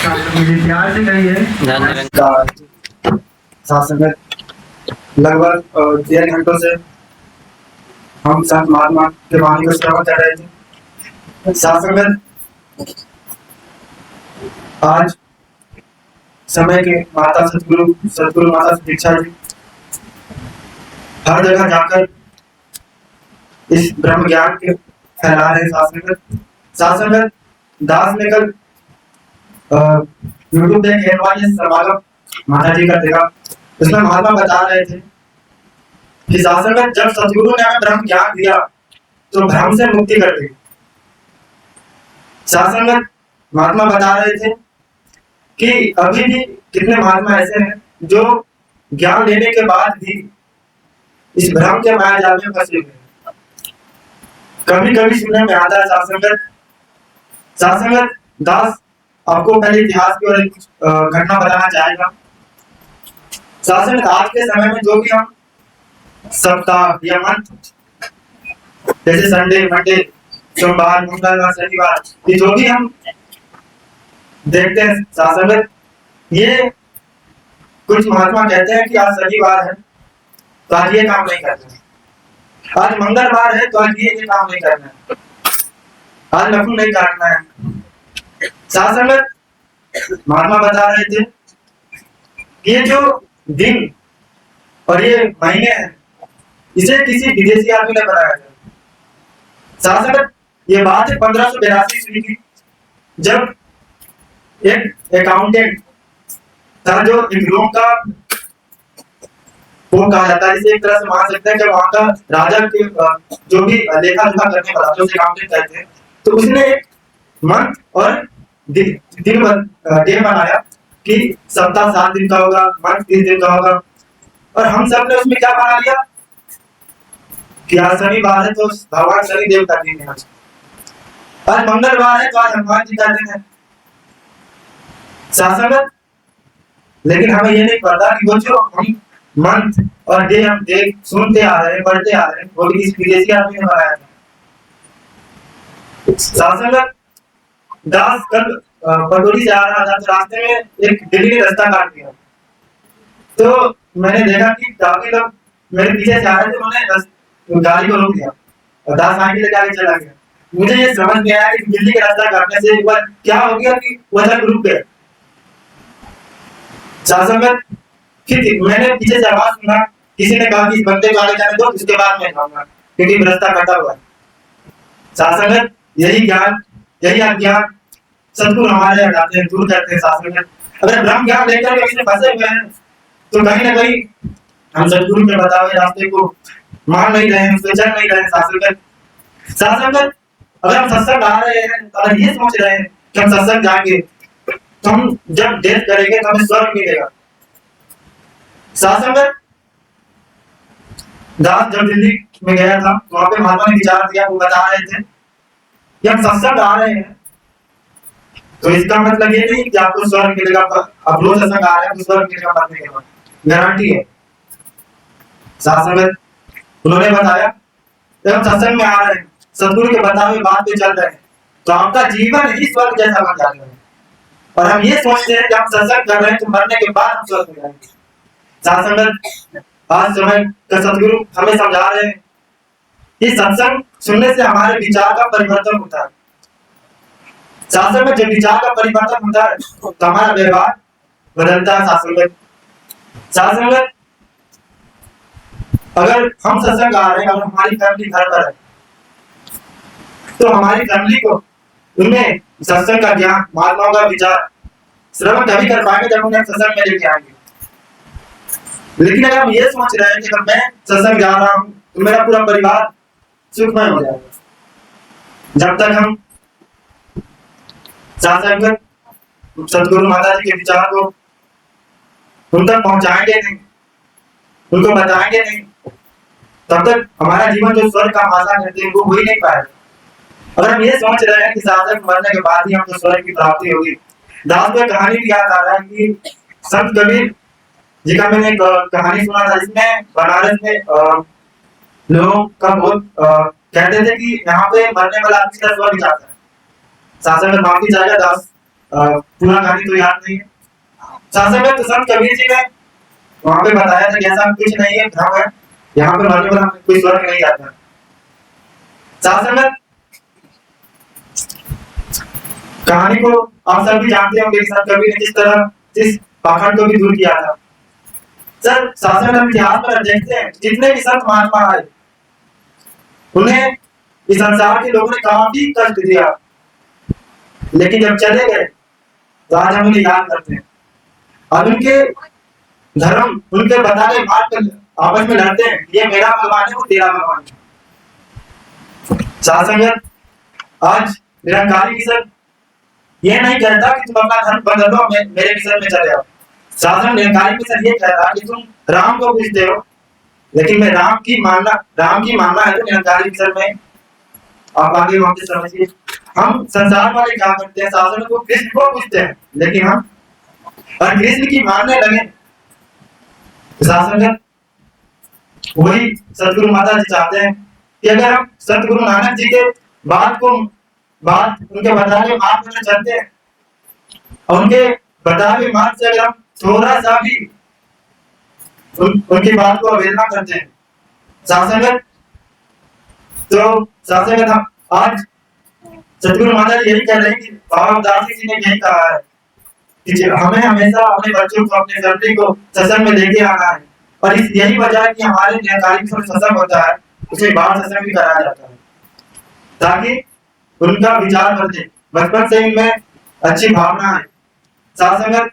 मुझे प्यार से कहिए। शासन में लगभग 1.5 घंटों से हम संत महात्मा के वाणी को श्रवण कर रहे थे। शासन में आज समय के माता सतगुरु माता दीक्षा जी हर जगह जाकर इस ब्रह्म ज्ञान के फैला रहे। शासन में दास ने कल यूट्यूब पे समागम माता जी का देखा। उसमें महात्मा बता रहे थे कि शासन में जब सतगुरु ने हमें ब्रह्म ज्ञान दिया तो भ्रम से मुक्ति कर दी। शासन में महात्मा बता रहे थे कि अभी भी कितने महात्मा ऐसे हैं जो ज्ञान लेने के बाद भी इस भ्रम के माया जाल में फंसे हुए हैं। कभी कभी सुनने में आता है शासन दास आपको पहले इतिहास की और घटना बताना चाहेगा। शासन आज के समय में जो भी हम सप्ताह या मंथ जैसे संडे मंडे सोमवार मंगलवार शनिवार ये जो भी हम देखते हैं शासन में, ये कुछ महात्मा कहते हैं कि आज शनिवार है तो आज ये काम नहीं करना है, आज मंगलवार है तो आज ये काम नहीं करना है, आज नखून नहीं काटना है। शासन में महात्मा बता रहे थे कि ये जो दिन और ये महीने हैं इसे किसी विदेशी आदमी ने बनाया था। शासन ये बात है 1582 ईस्वी की, जब एक अकाउंटेंट था जो एक रोम का वो कहा जाता है, जिसे एक तरह से मान सकते हैं कि वहां का राजा के जो भी लेखा जोखा करने वाला जो अकाउंटेंट कहते हैं, तो उसने एक मंथ और दिन बनाया कि सप्ताह 7 दिन का होगा, मंथ 30 दिन का होगा। और हम सब ने उसमें क्या बना लिया कि आज शनिवार है तो भगवान शनिदेव का दिन है, आज मंगलवार है तो आज हनुमान जी का दिन है। शासन लेकिन हमें ये नहीं पता कि वो जो हम मंथ और डे हम देख सुनते आ रहे हैं पढ़ते आ रहे हैं वो भी इस विदेशी आदमी ने बनाया था। शासन दास कल पटोरी से आ रहा था तो रास्ते में एक दिल्ली ने रास्ता काट दिया, तो मैंने देखा कि काफी लोग मेरे पीछे से आ रहे थे, उन्होंने गाड़ी को रोक दिया और दास आगे लेके आगे चला गया। मुझे ये समझ में आया कि दिल्ली के रास्ता काटने से एक बार क्या हो गया कि वह रुक गए। शासन में फिर मैंने पीछे से आवाज सुना, किसी ने कहा कि इस बंदे को आगे जाने दो, उसके बाद मैं जाऊंगा क्योंकि रास्ता कटा हुआ है। शासन यही ज्ञान यही अज्ञान सतगुरु हमारे हटाते हैं, दूर करते हैं। शासन अगर ब्रह्म ज्ञान लेकर के इसमें फंसे हुए हैं तो कहीं ना कहीं हम सतगुरु के बताए हुए रास्ते को मान नहीं रहे हैं, उससे चल नहीं रहे हैं। शासन अगर हम सत्संग आ रहे हैं, अगर ये सोच रहे हैं कि हम सत्संग जाएंगे तो हम जब डेथ करेंगे तो हमें स्वर्ग मिलेगा। शासन दास जब दिल्ली में गया था तो वहां पे महात्मा ने विचार दिया, वो बता रहे थे कि हम सत्संग आ रहे हैं तो इसका मतलब ये नहीं कि आपको स्वर्ग मिलेगा, आप रोज सत्संग आ रहे हैं तो स्वर्ग मिलेगा मरने के बाद, गारंटी है। शासन उन्होंने बताया जब हम सत्संग में आ रहे हैं सतगुरु के बताए हुए बात पे चल रहे हैं तो आपका जीवन ही स्वर्ग जैसा बन जाता है। और हम ये सोचते हैं कि हम सत्संग कर रहे हैं तो मरने के बाद हम स्वर्ग में जाएंगे। शासन आज समय का सतगुरु हमें समझा रहे हैं कि सत्संग सुनने से हमारे विचार का परिवर्तन होता है। शासन में जब विचार का परिवर्तन होता है तो हमारा व्यवहार बदलता है। शासन में अगर हम सत्संग आ रहे हैं और हमारी फैमिली घर पर है तो हमारी फैमिली को उन्हें सत्संग का ज्ञान महात्माओं का विचार श्रवण तभी कर पाएंगे जब उन्हें सत्संग में लेके आएंगे। लेकिन अगर हम ये सोच रहे हैं कि अगर मैं सत्संग जा रहा हूँ तो मेरा पूरा परिवार सुखमय हो जाएगा, जब तक हम सतगुरु माता जी के विचार को उन तक पहुंचाएंगे नहीं, उनको बताएंगे नहीं, तब तक हमारा जीवन जो स्वर्ग का आशा करते हैं वो हो ही नहीं पाएगा। अगर हम ये सोच रहे हैं कि साधक मरने के बाद ही हमको स्वर्ग की प्राप्ति होगी। दास को कहानी भी याद आ रहा है कि संत कबीर जी का मैंने एक कहानी सुना था, जिसमें बनारस में लोग का बहुत कहते थे कि यहाँ पे मरने वाला आदमी का स्वर्ग जाता है। शासन में माफी चाहेगा दास पूरा कहानी तो याद नहीं है। शासन तो संत कबीर जी ने वहां पे बताया था कि ऐसा कुछ नहीं है, भ्रम है, यहाँ पे मरने पर कोई स्वर्ग नहीं जाता। शासन कहानी को आप सब भी जानते होंगे कि संत कबीर ने किस तरह इस पाखंड को भी दूर किया था। सर शासन हम इतिहास पर देखते हैं जितने भी संत महात्मा आए उन्हें इस संसार के लोगों ने काफी कष्ट दिया, लेकिन जब चले गए तो आज हम उन्हें याद करते हैं और उनके धर्म उनके बताने मार्ग पर आपस में लड़ते हैं, ये मेरा भगवान है वो तेरा भगवान है। साधुसंगत आज निरंकारी की सर ये नहीं कहता कि तुम अपना धर्म बदल लो, मेरे विषय में चले आओ। साधन निरंकारी की सर ये कहता कि तुम राम को पूजते हो, लेकिन मैं राम की मानना है तो निरंकारी विषय में आप आगे वहां से समझिए। हम संसार वाले क्या करते हैं, साधन को कृष्ण को पूजते हैं, लेकिन हम और कृष्ण की मानने लगे। शासन वही सतगुरु माता जी चाहते हैं कि अगर हम सतगुरु नानक जी के बात उनके बताए मार्ग पर चलते हैं और उनके बताए मार्ग से अगर हम थोड़ा सा भी उनकी बात को अवहेलना करते हैं शासन तो शासन हम आज सतगुरु माता जी यही कह रहे हैं कि बाबा उदासी जी ने यही कहा है कि हमें हमेशा अपने बच्चों को अपने फैमिली को सत्संग में लेके आना है, और इस यही वजह है कि हमारे निरंकारी में सत्संग होता है, उसे बाहर सत्संग भी कराया जाता है ताकि उनका विचार बढ़े, बचपन से इनमें अच्छी भावना है। साथ संगत